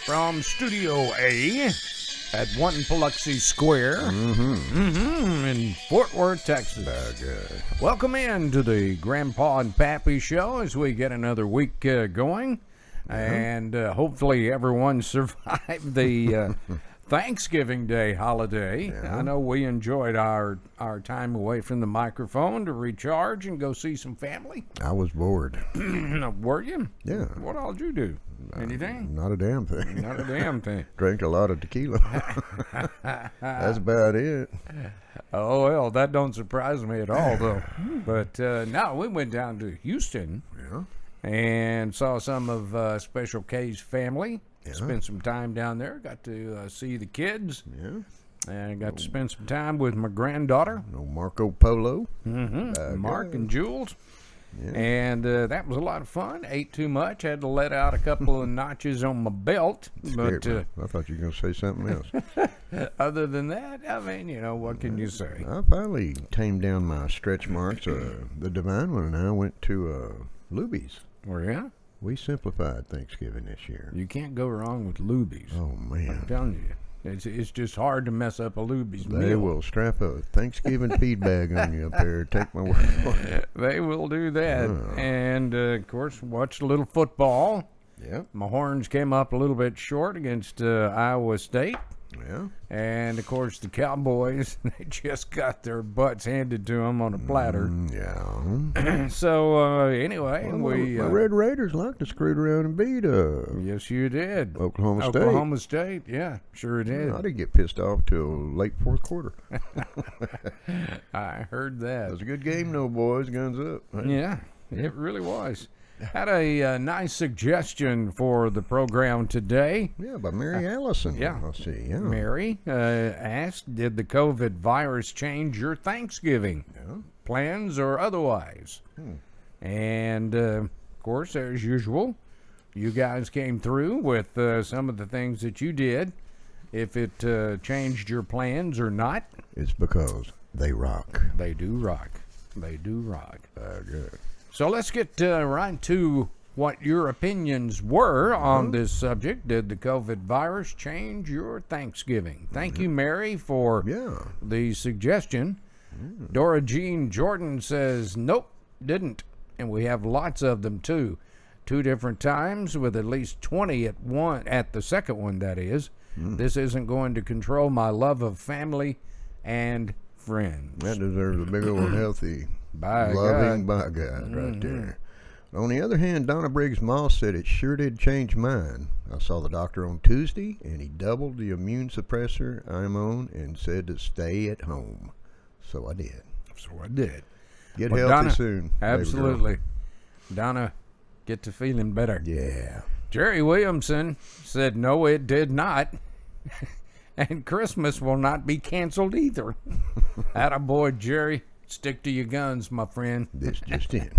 from Studio A at 1 Biloxi Square in Fort Worth, Texas. Welcome in to the Grandpa and Pappy Show as we get another week going. And hopefully everyone survived the Thanksgiving Day holiday. I know we enjoyed our time away from the microphone to recharge and go see some family. I was bored. Were you? Yeah. What all did you do? Anything? Not a damn thing. Not a damn thing. Drank a lot of tequila. That's about it. Oh, well, that don't surprise me at all, though. But no, we went down to Houston and saw some of Special K's family. Spent some time down there. Got to see the kids. And got to spend some time with my granddaughter. No Marco Polo. Mark and Jules. And that was a lot of fun. Ate too much. Had to let out a couple of notches on my belt. But I thought you were going to say something else. other than that, I mean, you know, what can you say? I finally tamed down my stretch marks. The Divine One and I went to Luby's. Oh, yeah? We simplified Thanksgiving this year. You can't go wrong with Luby's. Oh, man. I'm telling you. It's just hard to mess up a Luby's meal. They will strap a Thanksgiving feed bag on you up there. Take my word for it. They will do that. And, of course, watched a little football. Yep. My Horns came up a little bit short against Iowa State. Yeah. And, of course, the Cowboys, they just got their butts handed to them on a platter. So, anyway, the Red Raiders like to screw around and beat yes, you did. Oklahoma State. Oklahoma State, yeah, sure did. I didn't get pissed off till late fourth quarter. I heard that. It was a good game, though, boys. Guns up. Yeah, it really was. Had a nice suggestion for the program today. Yeah, by Mary Allison. Yeah. I'll see. Yeah. Mary asked, did the COVID virus change your Thanksgiving plans or otherwise? And, of course, as usual, you guys came through with some of the things that you did. If it changed your plans or not. It's because they rock. They do rock. They do rock. Good. So let's get right to what your opinions were on this subject. Did the COVID virus change your Thanksgiving? Thank you, Mary, for the suggestion. Dora Jean Jordan says, nope, didn't. And we have lots of them, too. 2 different times with at least 20 at the second one, that is. This isn't going to control my love of family and friends. That deserves a big old healthy... loving by God right there. On the other hand, Donna Briggs Moss said it sure did change mine. I saw the doctor on Tuesday, and he doubled the immune suppressor I'm on and said to stay at home. So I did. Get healthy Donna, soon. Absolutely. Donna, get to feeling better. Yeah. Jerry Williamson said, no, it did not. And Christmas will not be canceled either. Attaboy, Jerry. Stick to your guns, my friend. This just in.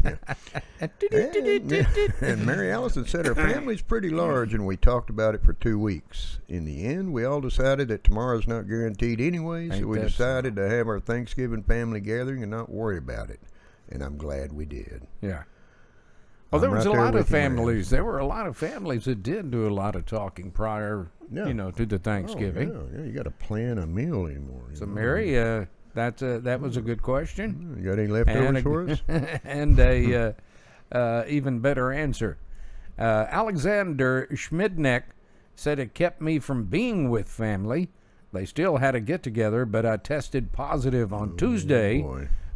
And Mary Allison said her family's pretty large, and we talked about it for 2 weeks. In the end, we all decided that tomorrow's not guaranteed anyway, so we decided to have our Thanksgiving family gathering and not worry about it. And I'm glad we did. Yeah. Well, there was a lot of families. There were a lot of families that did do a lot of talking prior, to the Thanksgiving. Yeah, you got to plan a meal anymore. So, Mary, that was a good question. You got any leftovers for us? And a even better answer. Alexander Schmidneck said it kept me from being with family. They still had a get-together, but I tested positive on Tuesday,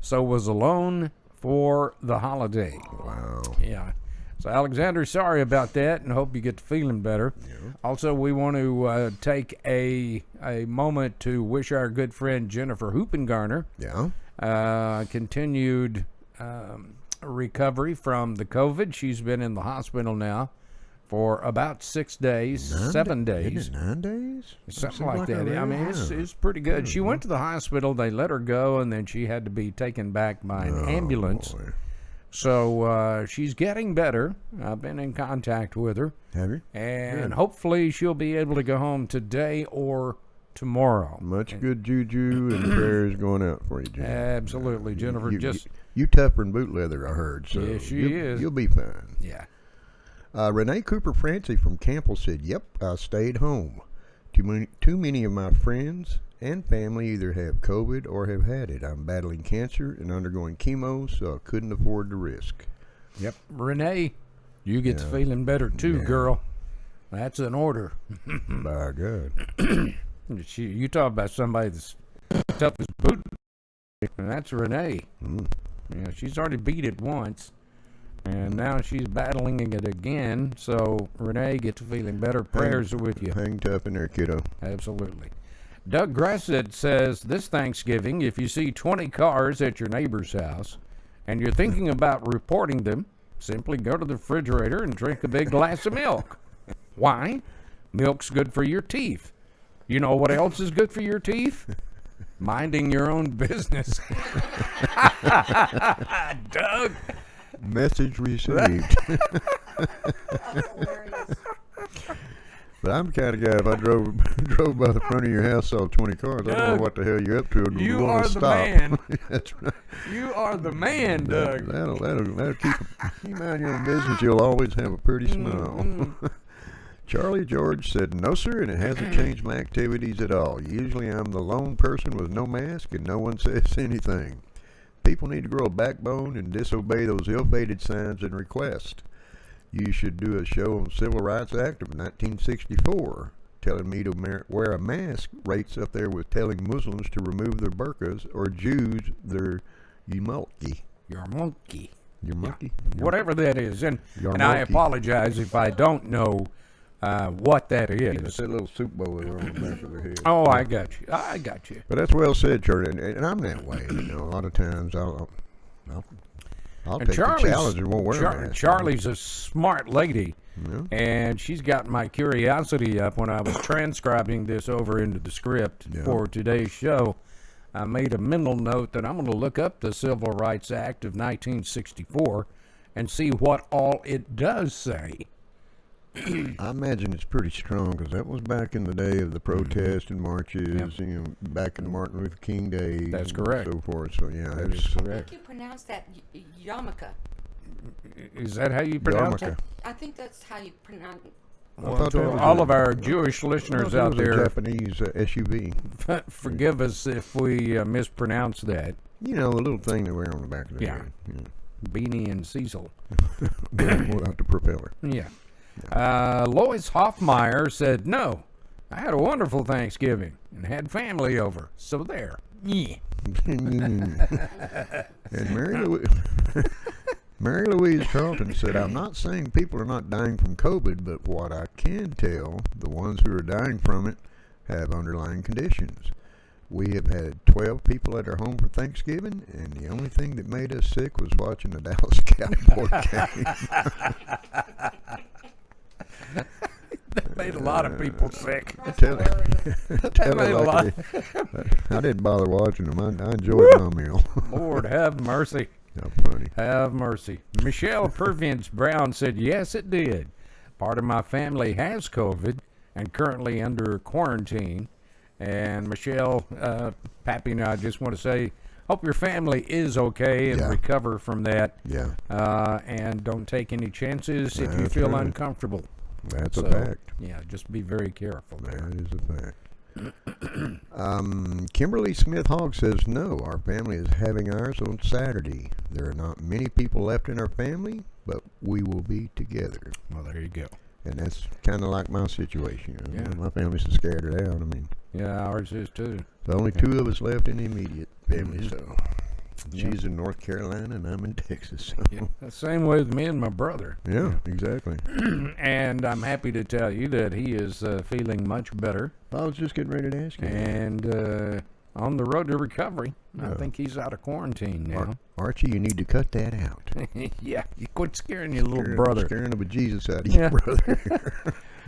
so was alone for the holiday. Wow. Yeah. So, Alexander, sorry about that, and hope you get to feeling better. Yeah. Also, we want to take a moment to wish our good friend Jennifer Hoopengarner continued recovery from the COVID. She's been in the hospital now for about 6 days, 7 days. Isn't it 9 days? Something like that. I mean, it's pretty good. She went to the hospital. They let her go, and then she had to be taken back by an ambulance. Boy. So she's getting better. I've been in contact with her. Have you? And hopefully she'll be able to go home today or tomorrow. Much good juju and prayers going out for you, Jennifer. Absolutely, Jennifer. You tougher than boot leather, I heard. So yes, she is. You'll be fine. Yeah. Renee Cooper Francie from Campbell said, "Yep, I stayed home. Too many of my friends and family either have COVID or have had it. I'm battling cancer and undergoing chemo, so I couldn't afford the risk." Yep. Renee, you get to feeling better too, girl. That's an order. By God. You talk about somebody that's tough as boot, and that's Renee. Yeah, she's already beat it once, and now she's battling it again. So, Renee, get to feeling better. Prayers are with you. Hang tough in there, kiddo. Absolutely. Doug Grassett says, this Thanksgiving, if you see 20 cars at your neighbor's house and you're thinking about reporting them, simply go to the refrigerator and drink a big glass of milk. Why? Milk's good for your teeth. You know what else is good for your teeth? Minding your own business. Doug. Message received. But I'm the kind of guy, if I drove by the front of your house, saw 20 cars, I don't know what the hell you're up to. You are the man. That's right. You are the man, Doug. That'll keep you mind your own business. You'll always have a pretty smile. Charlie George said, "No, sir, and it hasn't changed my activities at all. Usually I'm the lone person with no mask and no one says anything. People need to grow a backbone and disobey those ill-fated signs and requests. You should do a show on Civil Rights Act of 1964. Telling me to wear a mask rates up there with telling Muslims to remove their burqas or Jews their yumulki." You're a monkey. Your monkey? Yeah. Whatever that is. And I apologize if I don't know what that is. It's that little soup bowl there on the back of their head. Oh, I got you. But that's well said, Charlie. And I'm that way. You know, a lot of times I'll take the challenge and won't wear a mask. Charlie's a smart lady, and she's got my curiosity up when I was transcribing this over into the script for today's show. I made a mental note that I'm going to look up the Civil Rights Act of 1964 and see what all it does say. I imagine it's pretty strong because that was back in the day of the protests and marches, you know, back in Martin Luther King Day. That's correct. And so forth. So, yeah, that is correct. I think you pronounce that yarmulke. Is that how you pronounce it? I think that's how you pronounce it. Well, to all of our Jewish listeners out there, Japanese SUV. Forgive us if we mispronounce that. You know, the little thing they wear on the back of the head. Yeah. Beanie and Cecil. Without the propeller. Yeah. Lois Hoffmeyer said, "No, I had a wonderful Thanksgiving and had family over. So there." Yeah. And Mary Louise Carlton said, "I'm not saying people are not dying from COVID, but what I can tell, the ones who are dying from it have underlying conditions. We have had 12 people at our home for Thanksgiving, and the only thing that made us sick was watching the Dallas Cowboy game." That made a lot of people sick. I didn't bother watching them. I enjoyed my meal. Lord have mercy. How funny. Have mercy. Michelle Pervins Brown said, "Yes, it did. Part of my family has COVID and currently under quarantine." And Michelle, Pappy and I just want to say, hope your family is okay and recover from that. Yeah. And don't take any chances if you feel uncomfortable. That's a fact. Yeah, just be very careful there. That is a fact. Kimberly Smith Hogg says, "No, our family is having ours on Saturday. There are not many people left in our family, but we will be together." Well, there you go. And that's kind of like my situation. You know? My family's scattered out. I mean, yeah, ours is too. There's only two of us left in the immediate family, so she's in North Carolina and I'm in Texas. So. Yeah, the same way with me and my brother. Yeah, exactly. And I'm happy to tell you that he is feeling much better. I was just getting ready to ask you. And on the road to recovery. I think he's out of quarantine now. Archie, you need to cut that out. Yeah, you quit scaring your little brother. Scaring the bejesus out of your brother.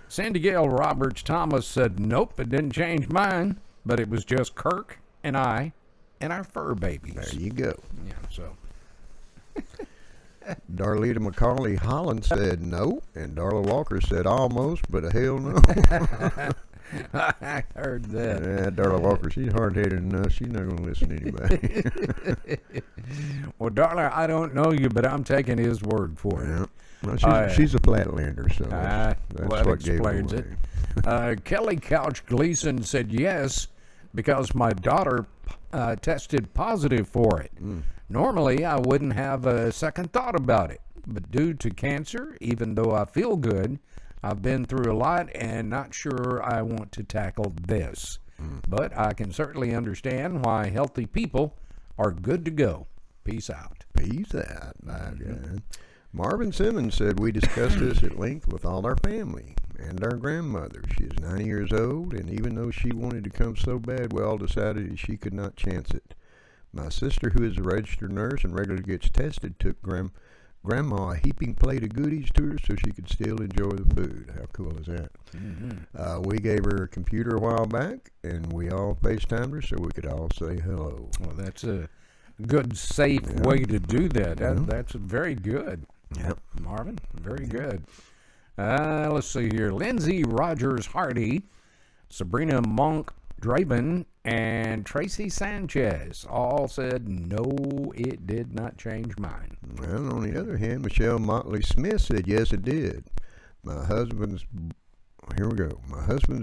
Sandy Gale Roberts Thomas said, "Nope, it didn't change mine, but it was just Kirk and I and our fur babies." There you go. Yeah, so. Darlita McCauley Holland said no, and Darla Walker said almost, but a hell no. I heard that. Yeah, Darla Walker, she's hard-headed enough. She's not going to listen to anybody. Well, Darla, I don't know you, but I'm taking his word for it. Well, she's a Flatlander, so that's well, what gave it explains away. it. Kelly Couch Gleason said yes because my daughter tested positive for it. Normally, I wouldn't have a second thought about it, but due to cancer, even though I feel good, I've been through a lot and not sure I want to tackle this. But I can certainly understand why healthy people are good to go. Peace out. Peace out, my God. Marvin Simmons said we discussed this at length with all our family and our grandmother. She is 90 years old, and even though she wanted to come so bad, we all decided that she could not chance it. My sister, who is a registered nurse and regularly gets tested, took Grandma a heaping plate of goodies to her so she could still enjoy the food. How cool is that? We gave her a computer a while back, and we all FaceTimed her so we could all say hello. Well, that's a good, safe way to do that. That's very good. Yep. Marvin, very good. Let's see here. Lindsay Rogers Hardy, Sabrina Monk Draven, and Tracy Sanchez all said no, it did not change mine. Well, on the other hand, Michelle Motley Smith said yes, it did. My husband's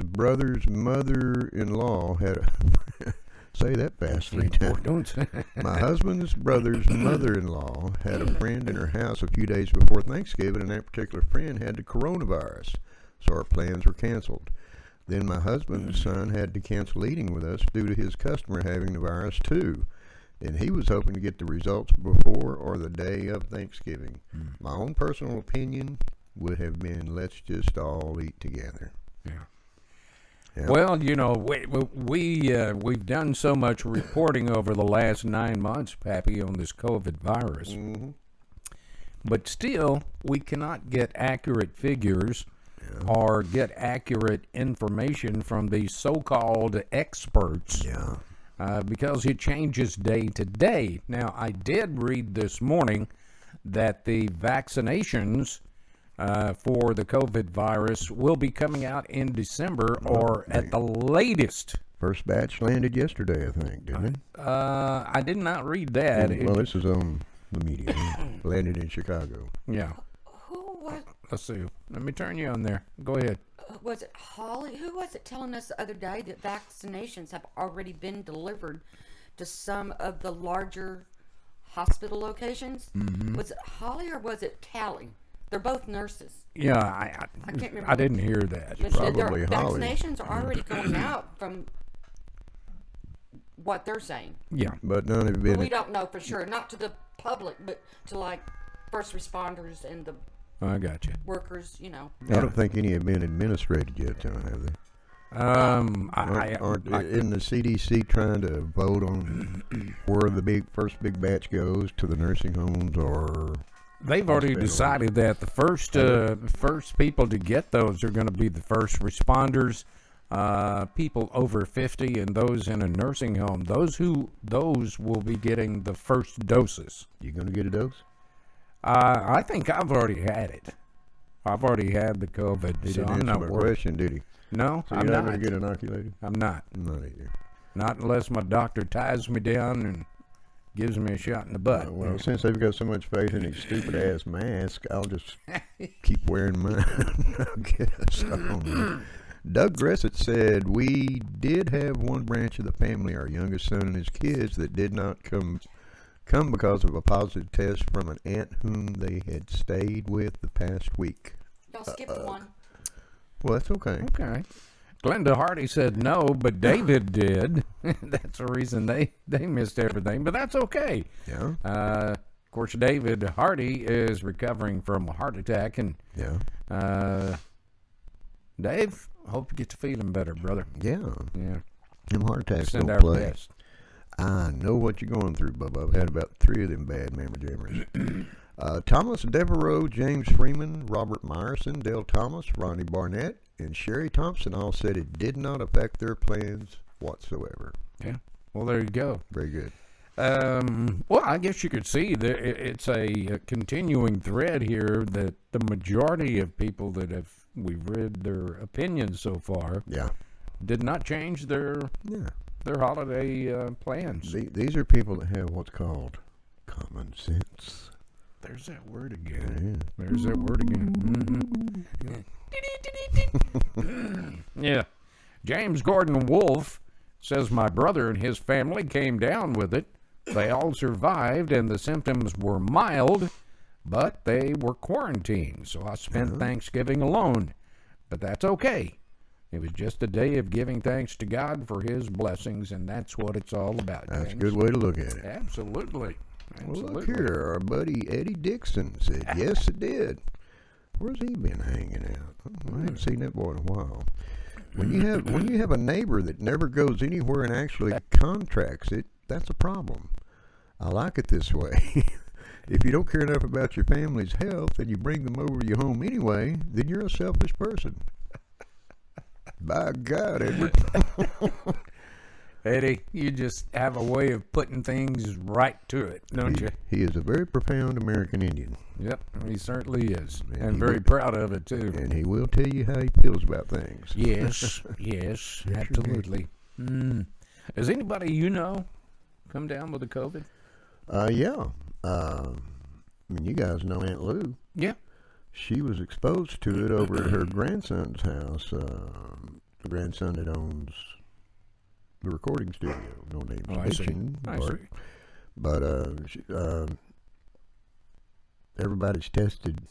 brother's mother-in-law had a say that fast 3 times. My husband's brother's mother-in-law had a friend in her house a few days before Thanksgiving, and that particular friend had the coronavirus, so our plans were canceled. Then my husband's son had to cancel eating with us due to his customer having the virus too, and he was hoping to get the results before or the day of Thanksgiving. My own personal opinion would have been, let's just all eat together. Yeah. Yep. Well, you know, we've done so much reporting over the last 9 months, Pappy, on this COVID virus. But still, we cannot get accurate figures or get accurate information from these so-called experts because it changes day to day. Now, I did read this morning that the vaccinations for the COVID virus will be coming out in December or at the latest. First batch landed yesterday, I think, didn't it? I did not read that. Well, this is on the media. Landed in Chicago. Yeah. Who was? Let's see. Let me turn you on there. Go ahead. Was it Holly? Who was it telling us the other day that vaccinations have already been delivered to some of the larger hospital locations? Was it Holly or was it Callie? They're both nurses. Yeah, I can't remember. I didn't hear that. But Probably Holly. vaccinations are already going out from what they're saying. Yeah. But none have But been. we don't know for sure. Not to the public, but to like first responders and the I got you. workers, you know. I don't think any have been administrated yet, John, have they? Isn't the CDC trying to vote on where the first big batch goes to the nursing homes or? They've already decided that the first people to get those are going to be the first responders, people over 50, and those in a nursing home. Those will be getting the first doses. You going to get a dose? I think I've already had it. I've already had the COVID. He so didn't I'm answer not my worried. question, did he? No, So I'm you're not not. going to get inoculated? I'm not. Not either. Not unless my doctor ties me down and gives me a shot in the butt. Well, since they've got so much faith in these stupid ass masks, I'll just keep wearing mine. I guess. I don't know. Doug Gressett said we did have one branch of the family, our youngest son and his kids, that did not come because of a positive test from an aunt whom they had stayed with the past week. Y'all skipped one. Well, that's okay. Okay. Glenda Hardy said no, but David did. That's the reason they missed everything, but that's okay. Yeah. Of course, David Hardy is recovering from a heart attack, and Dave, I hope you get to feeling better, brother. Yeah. Yeah. Them heart attacks Send don't our play. best. I know what you're going through, Bubba. I've had about 3 of them bad memory jammers. Thomas Devereaux, James Freeman, Robert Myerson, Dale Thomas, Ronnie Barnett, and Sherry Thompson all said it did not affect their plans whatsoever. Yeah. Well, there you go. Very good. Well, I guess you could see that it's a continuing thread here that the majority of people that we've read their opinions so far did not change their holiday plans. These are people that have what's called common sense. There's that word again. There's that word again. Mm-hmm. Yeah. James Gordon Wolf says my brother and his family came down with it. They all survived, and the symptoms were mild, but they were quarantined, so I spent Thanksgiving alone. But that's okay. It was just a day of giving thanks to God for his blessings, and that's what it's all about. That's James. A good way to look at it. Absolutely. Well, look here. Our buddy Eddie Dixon said, yes, it did. Where's he been hanging out? I haven't seen that boy in a while. When you have a neighbor that never goes anywhere and actually contracts it, that's a problem. I like it this way. If you don't care enough about your family's health and you bring them over to your home anyway, then you're a selfish person. By God, Edward. Eddie, you just have a way of putting things right to it, don't you? He is a very profound American Indian. Yep, he certainly is. And very proud of it, too. And he will tell you how he feels about things. Yes, yes, absolutely. Has anybody you know come down with the COVID? Yeah. I mean, you guys know Aunt Lou. Yeah. She was exposed to it over at her grandson's house. The grandson that owns the recording studio. No names mentioned. I see. But everybody's tested.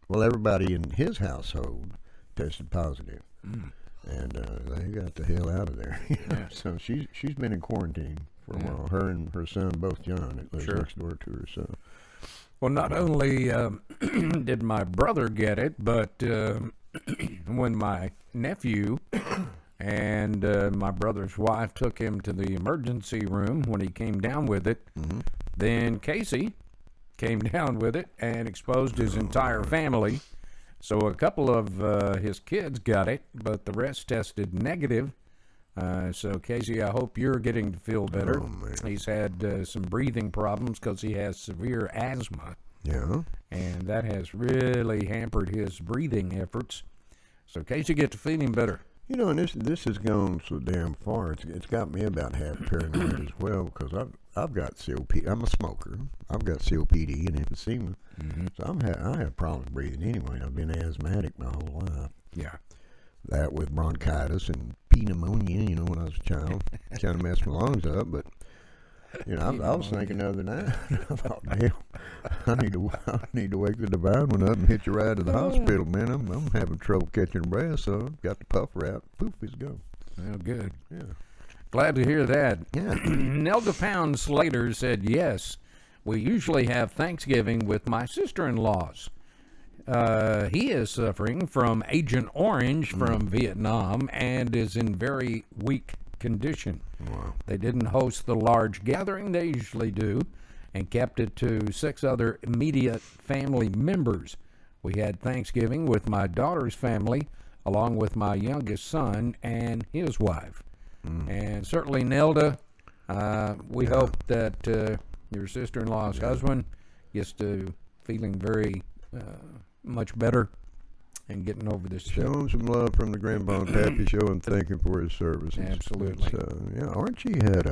Well, everybody in his household tested positive, and they got the hell out of there. Yeah. So she's been in quarantine for a while. Her and her son, both John, that lives next door to her. So. Well, not only did my brother get it, but when my nephew and my brother's wife took him to the emergency room when he came down with it, then Casey came down with it and exposed his entire family. So a couple of his kids got it, but the rest tested negative. So, Casey, I hope you're getting to feel better. Oh, man. He's had some breathing problems because he has severe asthma. Yeah. And that has really hampered his breathing efforts. So, Casey, get to feeling better. You know, and this has gone so damn far. It's got me about half paranoid as well because I've got COPD. I'm a smoker. I've got COPD and emphysema. So I have problems breathing anyway. I've been asthmatic my whole life. Yeah. That with bronchitis and pneumonia, you know, when I was a child. Kind of messed my lungs up, but, you know, I was thinking the other night, I thought, damn, I need to wake the divine one up and hitch a ride to the hospital, man. I'm having trouble catching breath, so I've got the puffer out. Poof, it's gone. Well, good. Yeah. Glad to hear that. Yeah. Nelda Pound Slater said, yes, we usually have Thanksgiving with my sister-in-laws. He is suffering from Agent Orange from Vietnam and is in very weak condition. Wow. They didn't host the large gathering they usually do and kept it to 6 other immediate family members. We had Thanksgiving with my daughter's family along with my youngest son and his wife. And certainly, Nelda, we hope that your sister-in-law's husband gets to feeling very much better and getting over this Show him some love from the Grandpa and Pappy Show and thank him for his services. Absolutely. Yeah, Archie had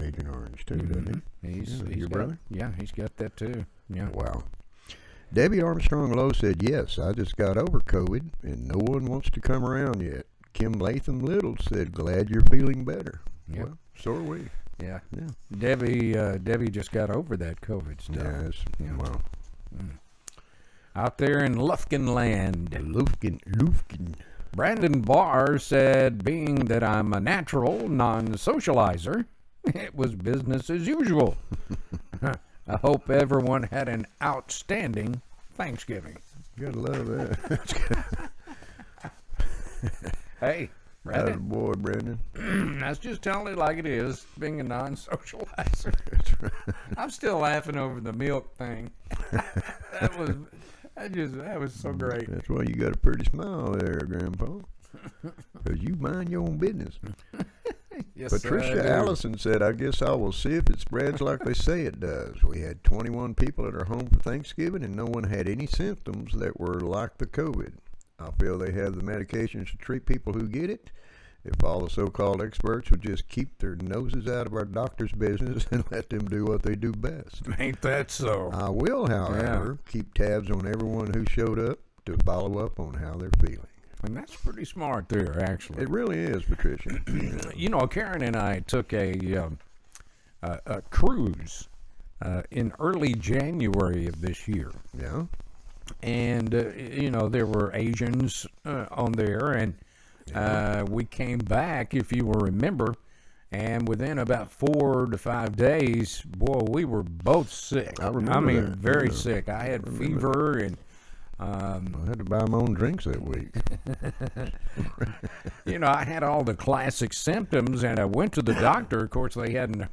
Agent Orange too, doesn't he? He's your brother? Yeah, he's got that too. Yeah. Wow. Debbie Armstrong Lowe said, yes, I just got over COVID and no one wants to come around yet. Kim Latham Little said, glad you're feeling better. Yep. Well, so are we. Yeah. Debbie just got over that COVID stuff. Yes. Wow. Out there in Lufkin land. Lufkin. Brandon Barr said, being that I'm a natural non-socializer, it was business as usual. I hope everyone had an outstanding Thanksgiving. Gotta love that. Hey, Brandon. Boy, Brandon. That's just telling it like it is, being a non-socializer. That's right. I'm still laughing over the milk thing. That was so great. That's why you got a pretty smile there, Grandpa. Because you mind your own business. Yes, Patricia Allison said, I guess I will see if it spreads like they say it does. We had 21 people at our home for Thanksgiving, and no one had any symptoms that were like the COVID. I feel they have the medications to treat people who get it, If all the so-called experts would just keep their noses out of our doctor's business and let them do what they do best. Ain't that so? I will, however, keep tabs on everyone who showed up to follow up on how they're feeling. And that's pretty smart there, actually. It really is, Patricia. You know, Karen and I took a cruise in early January of this year. Yeah. And, you know, there were Asians on there, and we came back, if you will remember, and within about 4 to 5 days, boy, we were both sick. I remember that. Very sick. I had fever, and I had to buy my own drinks that week. you know, I had all the classic symptoms, and I went to the doctor. Of course, they hadn't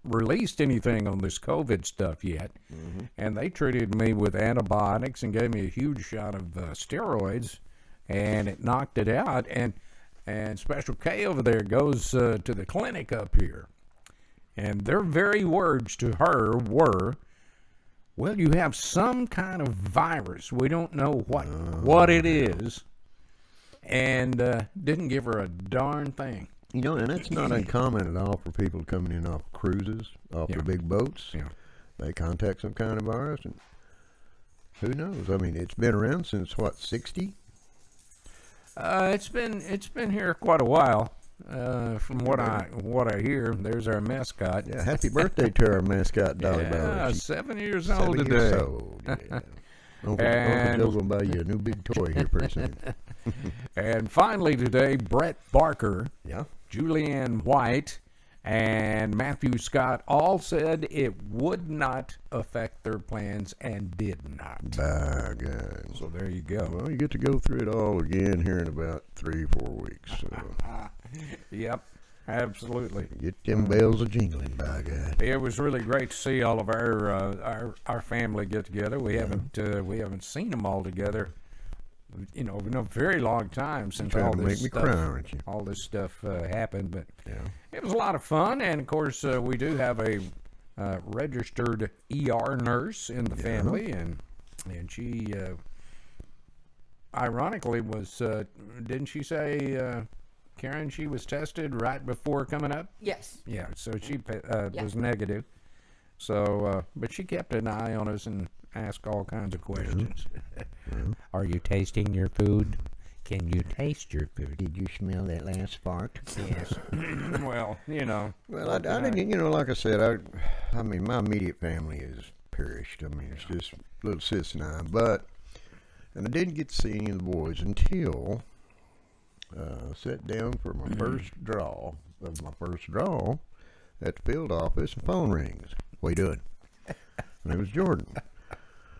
released anything on this COVID stuff yet, and they treated me with antibiotics and gave me a huge shot of steroids, and it knocked it out. And Special K over there goes to the clinic up here, and their very words to her were, well, you have some kind of virus. We don't know what it is, and didn't give her a darn thing. You know, and that's not uncommon at all for people coming in off cruises, off the big boats. Yeah. They contact some kind of virus, and who knows? I mean, it's been around since, what, 60? It's been here quite a while. From what I hear, there's our mascot. Yeah, happy birthday to our mascot, Dolly Bauer. She's 7 years old today. 7 years old, yeah. Uncle Joe's going to buy you a new big toy here pretty soon. And finally today, Brett Barker, Yeah. Julianne White, and Matthew Scott all said it would not affect their plans and did not. By God. So there you go. Well, you get to go through it all again here in about 3-4 weeks. So. Yep, absolutely. Get them bells a jingling, by God. It was really great to see all of our family get together. We haven't seen them all together, you know, in a very long time since all this stuff. Cry, aren't you? All this stuff happened, but it was a lot of fun. And of course, we do have a registered ER nurse in the family, and she, ironically, was didn't she say? Karen, she was tested right before coming up? Yes. Yeah, so she was negative. So, but she kept an eye on us and asked all kinds of questions. Are you tasting your food? Can you taste your food? Did you smell that last fart? Yes. Well, you know. Well, I didn't, you know, like I said, I mean, my immediate family is perished. I mean, it's just little sis and I. And I didn't get to see any of the boys until... sat down for my first draw at the field office, and phone rings. What you doing? And it was Jordan.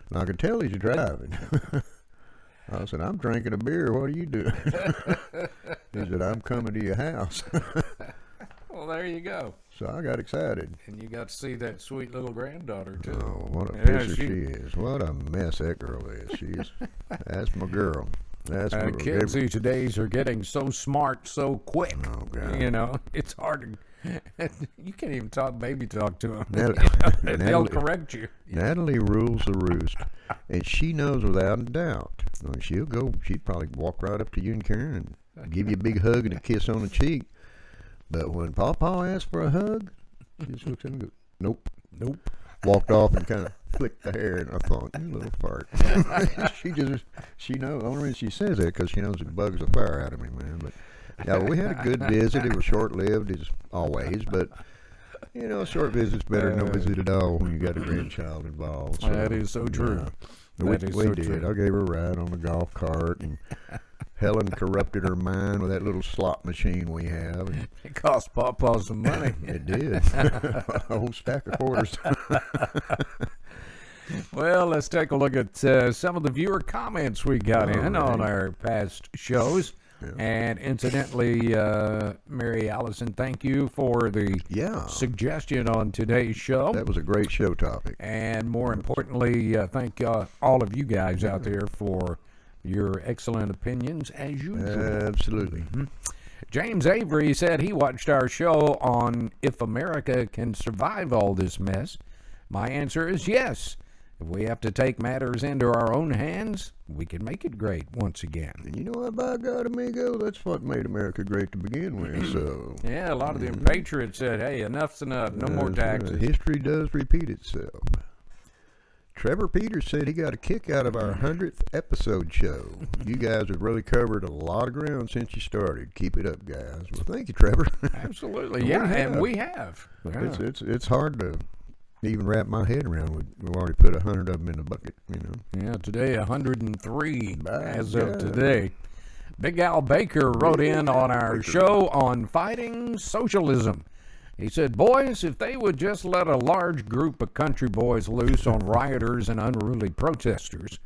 And I could tell he's driving. I said, I'm drinking a beer. What are you doing? He said, I'm coming to your house. Well, there you go. So I got excited. And you got to see that sweet little granddaughter, too. Oh, what a pisser she is. What a mess that girl is. That's my girl. Kids these days are getting so smart so quick. Oh, God. You know, it's hard to... you can't even baby talk to them. They'll correct you. Natalie rules the roost, and she knows without a doubt. I mean, she'd probably walk right up to you and Karen and give you a big hug and a kiss on the cheek. But when Pawpaw asks for a hug, she just looks at him and goes, nope. Walked off and kind of flicked the hair, and I thought, you little fart. she knows. The only reason she says that because she knows it bugs the fire out of me, man. But yeah, we had a good visit. It was short-lived, as always, but you know, a short visit's better than no visit at all when you got a grandchild involved. So, that is so true. We did. True. I gave her a ride on the golf cart, and Helen corrupted her mind with that little slot machine we have. And it cost Pawpaw some money. It did. A whole stack of quarters. Well, let's take a look at some of the viewer comments we got in on our past shows. Yeah. And incidentally, Mary Allison, thank you for the suggestion on today's show. That was a great show topic. And more importantly, thank all of you guys out there for your excellent opinions, as usual. Absolutely. Mm-hmm. James Avery said he watched our show on If America Can Survive All This Mess. My answer is yes. If we have to take matters into our own hands, we can make it great once again. And you know what, by God, amigo, that's what made America great to begin with. So yeah, a lot of them patriots said, hey, enough's enough, no more taxes. History does repeat itself. Trevor Peters said he got a kick out of our 100th episode show. You guys have really covered a lot of ground since you started. Keep it up, guys. Well, thank you, Trevor. Absolutely, yeah, and we have. Yeah. It's hard to even wrap my head around. We've already put 100 of them in the bucket, you know. Yeah, today 103 as of today. Big Al Baker wrote in on our show on fighting socialism. He said, boys, if they would just let a large group of country boys loose on rioters and unruly protesters,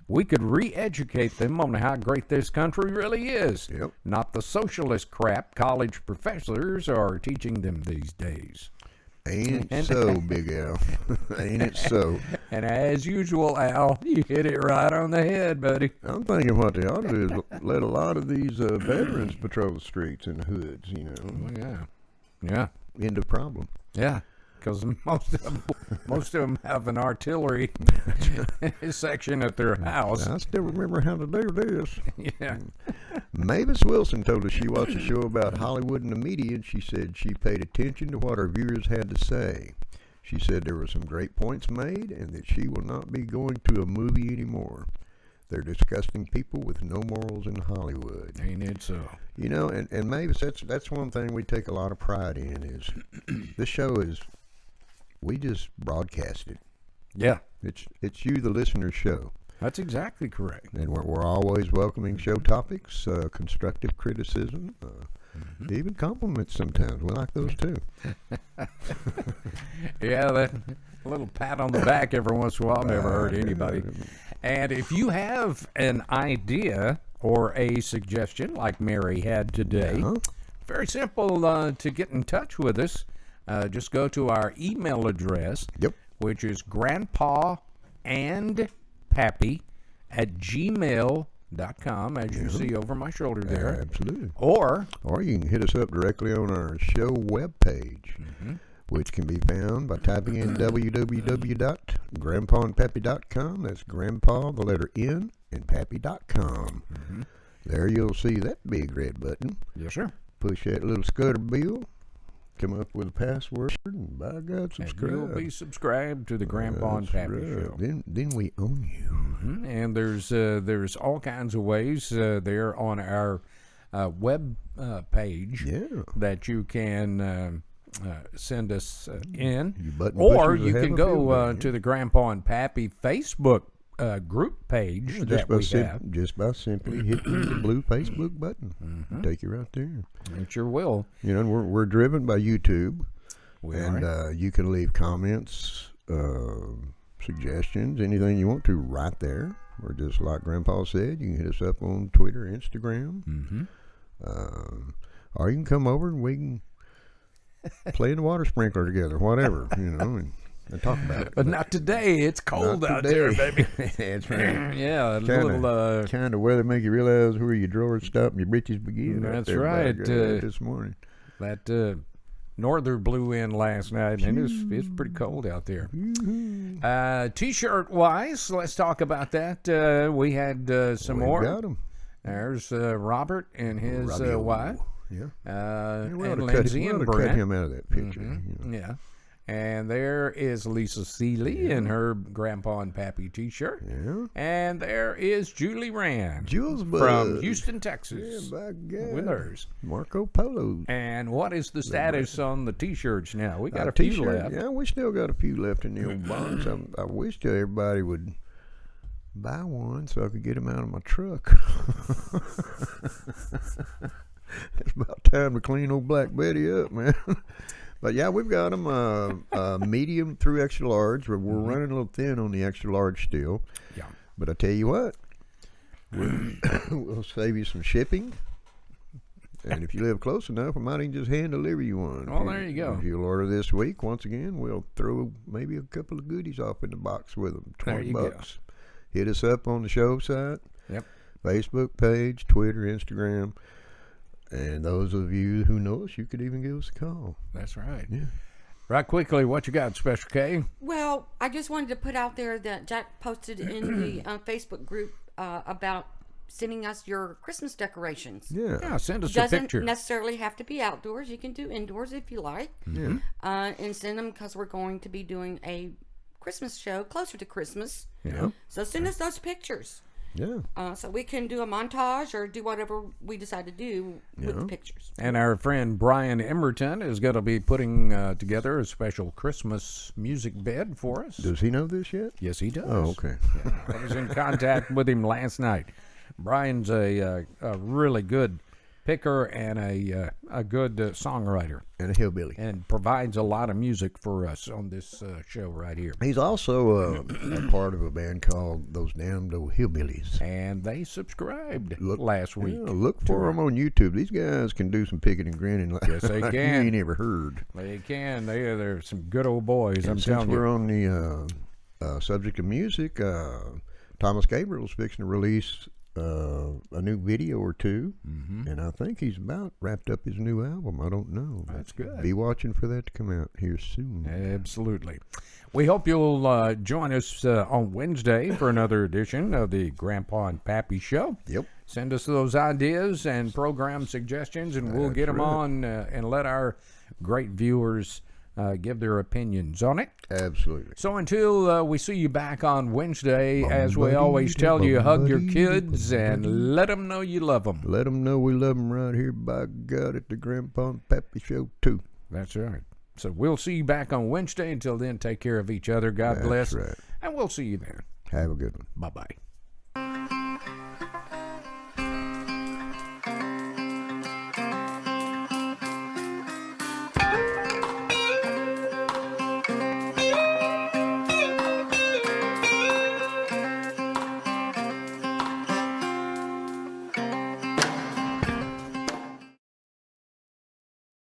we could re-educate them on how great this country really is. Yep. Not the socialist crap college professors are teaching them these days. Ain't it so, Big Al? Ain't it so? And as usual, Al, you hit it right on the head, buddy. I'm thinking what they ought to do is let a lot of these veterans patrol the streets in the hoods, you know. Oh, yeah. Yeah. End of problem. Yeah. Because most of them have an artillery section at their house. I still remember how to do this. Yeah. Mavis Wilson told us she watched a show about Hollywood and the media, and she said she paid attention to what our viewers had to say. She said there were some great points made, and that she will not be going to a movie anymore. They're disgusting people with no morals in Hollywood. Ain't it so? You know, and Mavis, that's one thing we take a lot of pride in is this show is, we just broadcast it. Yeah. It's you, the listener's show. That's exactly correct. And we're always welcoming show topics, constructive criticism, even compliments sometimes. We like those too. Yeah, that little pat on the back every once in a while never hurt anybody. And if you have an idea or a suggestion like Mary had today, very simple to get in touch with us. Just go to our email address, which is grandpaandpappy@gmail.com, as you see over my shoulder there. Absolutely. Or you can hit us up directly on our show webpage, which can be found by typing in www.grandpaandpappy.com. That's grandpa, the letter N, and pappy.com. There you'll see that big red button. Yes, sir. Push that little scudder bill, come up with a password, and by God, subscribe. And you'll be subscribed to the Grandpa and Pappy Show. Then we own you. And there's all kinds of ways there on our web page that you can send us in, or you can go to the Grandpa and Pappy Facebook group page that we have. Just by simply hitting the blue Facebook button. Take you right there. It sure will. You know, we're driven by YouTube. And you can leave comments, suggestions, anything you want to right there. Or just like Grandpa said, you can hit us up on Twitter, Instagram. Or you can come over and we can play in the water sprinkler together, whatever, you know, and talk about it. But not today. It's cold out there, baby. That's right. Yeah, a little kind of weather make you realize where your drawers stop and your britches begin. That's right. This morning. That norther blew in last night, and it's pretty cold out there. T-shirt wise, let's talk about that. We had some more. Got 'em. There's Robert and his wife. Yeah. And Lindsay and Brent. Cut him out of that picture. You know. Yeah. And there is Lisa Seeley in her Grandpa and Pappy T-shirt. Yeah. And there is Julie Rand Jules from Houston, Texas. Yeah, by God. With hers. Marco Polo. And what is the status on the T-shirts now? We got a few left. Yeah, we still got a few left in the old box. I wish everybody would buy one so I could get them out of my truck. It's about time to clean old Black Betty up, man. But yeah, we've got them medium through extra large. We're running a little thin on the extra large still. Yeah. But I tell you what, we'll save you some shipping. And if you live close enough, we might even just hand deliver you one. Oh, there you go. If you'll order this week, once again, we'll throw maybe a couple of goodies off in the box with them. $20. Go. Hit us up on the show site. Yep. Facebook page, Twitter, Instagram. And those of you who know us, you could even give us a call. That's right. Yeah. Right quickly, what you got, Special K? Well, I just wanted to put out there that Jack posted in the Facebook group about sending us your Christmas decorations. Yeah, send us a Doesn't picture. necessarily have to be outdoors. You can do indoors if you like. Yeah. And send them because we're going to be doing a Christmas show closer to Christmas. Yeah. So send us those pictures. Yeah. So we can do a montage or do whatever we decide to do with the pictures. And our friend Brian Emerton is going to be putting together a special Christmas music bed for us. Does he know this yet? Yes, he does. Oh, okay. I was in contact with him last night. Brian's a really good picker and a good songwriter. And a hillbilly. And provides a lot of music for us on this show right here. He's also a part of a band called Those Damned Old Hillbillies. And they subscribed last week. Yeah, look for them on YouTube. These guys can do some picking and grinning like, Yes, they like you can. ain't ever heard. They can. They're some good old boys, I'm And since telling we're you. on the subject of music, Thomas Gabriel's fixing to release a new video or two, and I think he's about wrapped up his new album. I don't know. That's good. Be watching for that to come out here soon. Absolutely. We hope you'll join us on Wednesday for another edition of the Grandpa and Pappy Show. Yep. Send us those ideas and program suggestions, and we'll get them right. on and let our great viewers give their opinions on it. Absolutely. So until we see you back on Wednesday, as we always tell you, hug your kids and let them know you love them. Let them know we love them right here, by God, at the Grandpa and Pappy Show, too. That's right. So we'll see you back on Wednesday. Until then, take care of each other. God bless. Right. And we'll see you then. Have a good one. Bye-bye.